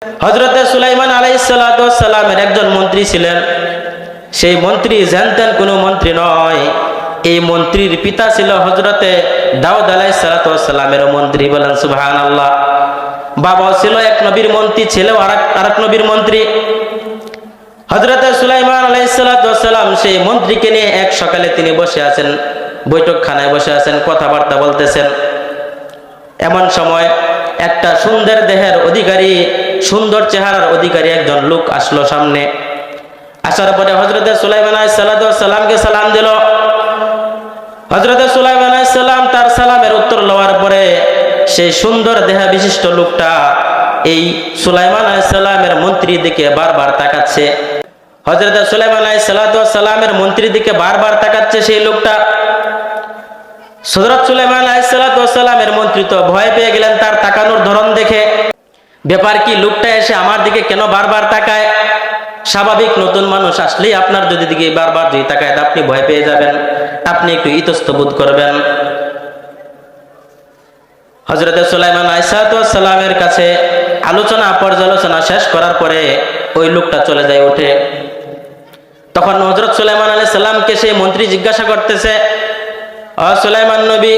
হযরতে সুলাইমান আলাইহিস সালাতু ওয়াস সালামের একজন মন্ত্রী ছিলেন। সেই মন্ত্রী জানতেন কোনো মন্ত্রী নয়, এই মন্ত্রীর পিতা ছিল হযরতে দাউদ আলাইহিস সালাতু ওয়াস সালামের মন্ত্রী। বলেন সুবহানাল্লাহ। বাবাও ছিল এক নবীর মন্ত্রী, ছেলেও আরেক নবীর মন্ত্রী। হযরতে সুলাইমান আলাইহিস সালাতু ওয়াস সালাম সেই মন্ত্রীকে নিয়ে এক সকালে তিনি বসে আছেন, বৈঠকখানায় বসে আছেন, কথাবার্তা বলতেছেন। এমন সময় একটা সুন্দর দেহের অধিকারী, সুন্দর চেহারার অধিকারী একজন লোক আসলো সামনে। আসার পরে হযরতে সুলাইমান আলাইহিস সালাতু ওয়াস সালামকে সালাম দিল। হযরতে সুলাইমান আলাইহিস সালাম তার সালামের উত্তর লওয়ার পরে সেই সুন্দর দেহ বিশিষ্ট লোকটা এই সুলাইমান আলাইহিস সালামের মন্ত্রীর দিকে বারবার তাকাচ্ছে। হযরতে সুলাইমান আলাইহিস সালাতু ওয়াস সালামের মন্ত্রীর দিকে বারবার তাকাচ্ছে সেই লোকটা। হযরত সুলাইমান আলাইহিস সালাতু ওয়াস সালামের মন্ত্রী তো ভয় পেয়ে গেলেন তার তাকানোর ধরন দেখে। ব্যাপার কি, লোকটা এসে আমার দিকে কেন বারবার তাকায়? স্বাভাবিক নতুন মানুষ আসলেই আপনার যদি দিকে বারবার যদি তাকায় আপনি ভয় পেয়ে যাবেন, আপনি একটু ইতস্তত বোধ করবেন। হযরতে সুলাইমান আলাইহিস সালাতু ওয়াস সালামের কাছে আলোচনা পর্যালোচনা শেষ করার পরে ওই লোকটা চলে যায় উঠে। তখন হযরত সুলাইমান আলাইহিস সালামকে সেই মন্ত্রী জিজ্ঞাসা করতেছে, ও সুলাইমান নবী,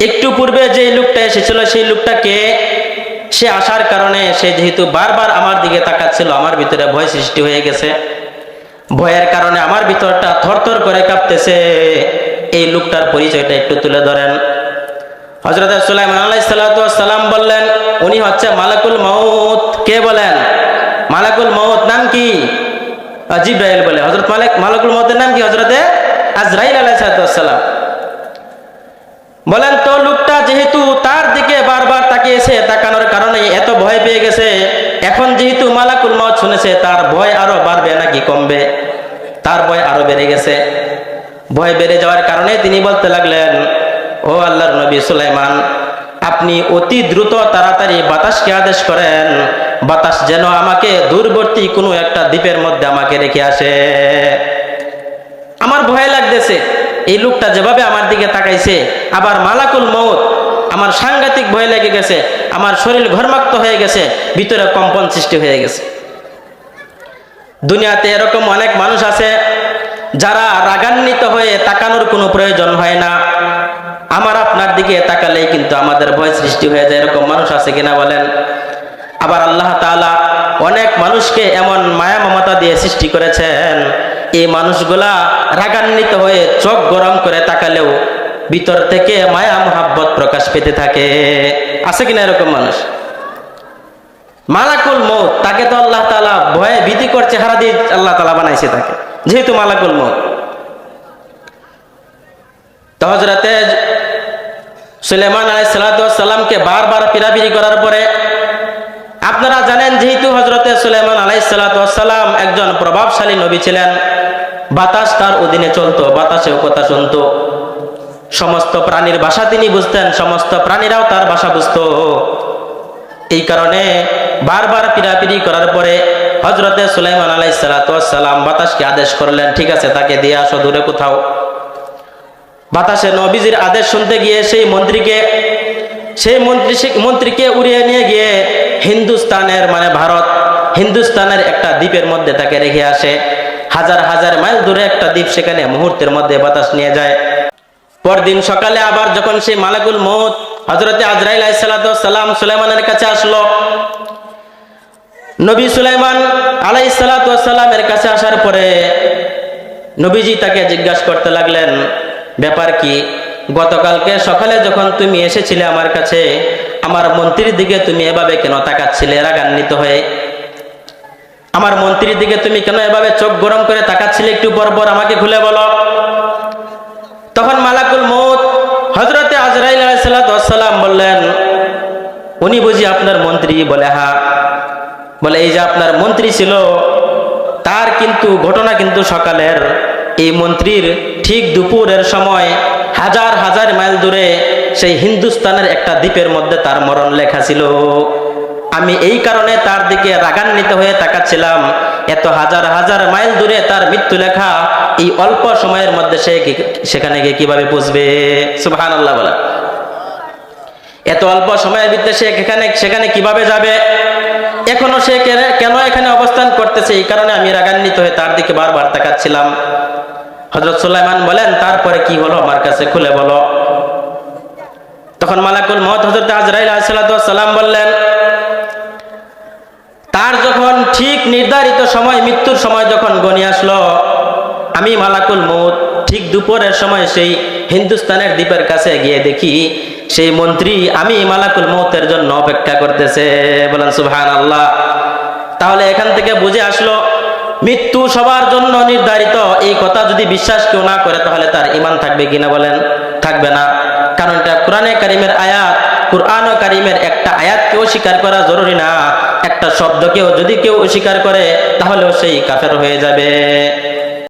একটু পূর্বে যে লোকটা এসেছিল সেই লোকটা কে? সে আসার কারণে সে যেহেতু বারবার আমার দিকে তাকাচ্ছিল, আমার ভিতরে ভয় সৃষ্টি হয়ে গেছে। ভয়ের কারণে আমার ভিতরটা থরথর করে কাঁপতেছে। এই লোকটার পরিচয়টা একটু তুলে ধরেন। হযরত সুলাইমান আলাইহিস সালাতু ওয়াস সালাম বললেন, উনি হচ্ছে মালাকুল মউত। কে বলেন? মালাকুল মউত। নাম কি? জিবরাইল বলে। হযরত মালাকুল মউতের নাম কি? হযরতে আজরাইল আলাইহিস সালাতু ওয়াস সালাম। বলেন তো লোকটা যেহেতু তার দিকে বারবার তাকিয়েছে, তাকানোর কারণে এত ভয় পেয়ে গেছে, এখন যেহেতু মালাকুল মউত শুনেছে তার ভয় আরো বাড়বে নাকি কমবে? তার ভয় আরো বেড়ে গেছে। ভয় বেড়ে যাওয়ার কারণে তিনি বলতে লাগলেন, ও আল্লাহর নবী সুলাইমান, আপনি অতি দ্রুত তাড়াতাড়ি বাতাসকে আদেশ করেন, বাতাস যেন আমাকে দূরবর্তী কোনো একটা দ্বীপের মধ্যে আমাকে রেখে আসে। আমার ভয় লাগতেছে, এই লোকটা যেভাবে আমার দিকে তাকাইছে, আবার মালাকুল মউত, আমার সাংঘাতিক ভয় লেগে গেছে, আমার শরীর ঘর্মাক্ত হয়ে গেছে, ভিতরে কম্পন সৃষ্টি হয়ে গেছে। দুনিয়াতে এরকম অনেক মানুষ আছে যারা রাগান্বিত হয়ে তাকানোর কোনো প্রয়োজন হয় না, আমার আপনার দিকে তাকালেই কিন্তু আমাদের ভয় সৃষ্টি হয়ে যায়। এরকম মানুষ আছে কিনা বলেন? আবার আল্লাহ তাআলা অনেক মানুষকে এমন মায়া মমতা দিয়ে সৃষ্টি করেছেন, এই মানুষগুলা রাগান্বিত হয়ে চোখ গরম করে তাকালেও ভিতর থেকে মায়া মোহাব্বত প্রকাশ পেতে থাকে। আছে কিনা এরকম মানুষ? মালাকুল মউত, তাকে তো আল্লাহ তাআলা ভয়ে ভীতিকর চেহারা দিয়ে আল্লাহ তাআলা বানাইছে তাকে, যেহেতু মালাকুল মউত। তো হযরতে সুলাইমান আলাইহিস সালাতু ওয়াস সালামকে বারবার পিরাপিরি করার পরে, আপনারা জানেন যেহেতু হযরতে সুলাইমান আলাইহিস সালাতু ওয়াস সালাম একজন প্রভাবশালী নবী ছিলেন, বাতাস তার অধীনে চলতো, বাতাসেও কথা শুনতো, সমস্ত প্রাণীর ভাষা তিনি বুঝতেন, সমস্ত প্রাণীরাও তার ভাষা বুঝতো। এই কারণে বারবার পিরাপিরি করার পরে হযরতে সুলাইমান আলাইহিস সালাতু ওয়াস সালাম বাতাসকে আদেশ করলেন, ঠিক আছে তাকে দিয়ে আসো দূরে কোথাও। বাতাসে নবীজির আদেশ শুনতে গিয়ে সেই মন্ত্রীকে উড়িয়ে নিয়ে গিয়ে হিন্দুস্তানের, মানে ভারত, হিন্দুস্তানের একটা দ্বীপের মধ্যে তাকে রেখে আসে। হাজার হাজার মাইল দূরে একটা দ্বীপ, সেখানে মুহূর্তের মধ্যে বাতাস নিয়ে যায়। পরদিন সকালে আবার যখন সেই মালাকুল মউত হযরতে আজরাইল আলাইহিস সালাতু ওয়াস সালাম সুলাইমানের কাছে আসলো, নবী সুলাইমান আলাইহিস সালাতু ওয়াস সালামের কাছে আসার পরে নবীজি তাকে জিজ্ঞাসা করতে লাগলেন, ব্যাপার কি? গতকালকে সকালে যখন তুমি এসেছিলে আমার কাছে, আমার মন্ত্রীর দিকে তুমি এভাবে কেন তাকাচ্ছিলে রাগান্বিত হয়ে? আমার মন্ত্রীর দিকে তুমি কেন এভাবে চোখ গরম করে তাকাচ্ছিলে? একটু পরপর আমাকে খুলে বলো। তখন মালাকুল মউত হযরতে আজরাইল আলাইহিস সালাতু ওয়াস সালাম বললেন, উনি বুঝি আপনার মন্ত্রী? বলে হ্যাঁ। বলে এই যে আপনার মন্ত্রী ছিল, তার কিন্তু ঘটনা কিন্তু সকালের, এই মন্ত্রীর ঠিক দুপুরের সময় হাজার হাজার মাইল দূরে সেই হিন্দুস্তানের একটা দ্বীপের মধ্যে তার মরণ লেখা ছিল। আমি এই কারণে তার দিকে রাগান্বিত হয়ে তাকাচ্ছিলাম, এত হাজার হাজার মাইল দূরে তার মৃত্যু লেখা, এই অল্প সময়ের মধ্যে সে সেখানে গিয়ে কিভাবে পৌঁছবে? সুবহানাল্লাহ বলে। এত অল্প সময়ের ভিতরে সে সেখানে কিভাবে যাবে? এখনো সে কেন এখানে অবস্থান করতেছে, এই কারণে আমি রাগান্বিত হয়ে তার দিকে বারবার তাকাচ্ছিলাম। হযরত সুলাইমান বলেন, তারপরে কি হলো আমার কাছে খুলে বলো। তখন মালাকুল মউত হযরত আজরাইল আলাইহিস সালাতু ওয়াস সালাম বললেন, তার যখন ঠিক নির্ধারিত সময়, মৃত্যুর সময় যখন গণিয়ে আসলো, আমি মালাকুল মউত ঠিক দুপুরের সময় সেই হিন্দুস্তানের দ্বীপের কাছে গিয়ে দেখি সেই মন্ত্রী আমি মালাকুল মউতের জন্য অপেক্ষা করতেছে। বলেন সুবহানাল্লাহ। তাহলে এখান থেকে বুঝে আসলো মৃত্যু সবার জন্য নির্ধারিত। এই কথা যদি বিশ্বাস কেউ না করে তাহলে তার ঈমান থাকবে কিনা বলেন? থাকবে না। কারণ এটা কোরআনে কারীমের আয়াত। কুরআন ও কারীমের একটা আয়াতকেও স্বীকার করা জরুরি না, একটা শব্দকেও যদি কেউ অস্বীকার করে তাহলেও সেই কাফের হয়ে যাবে।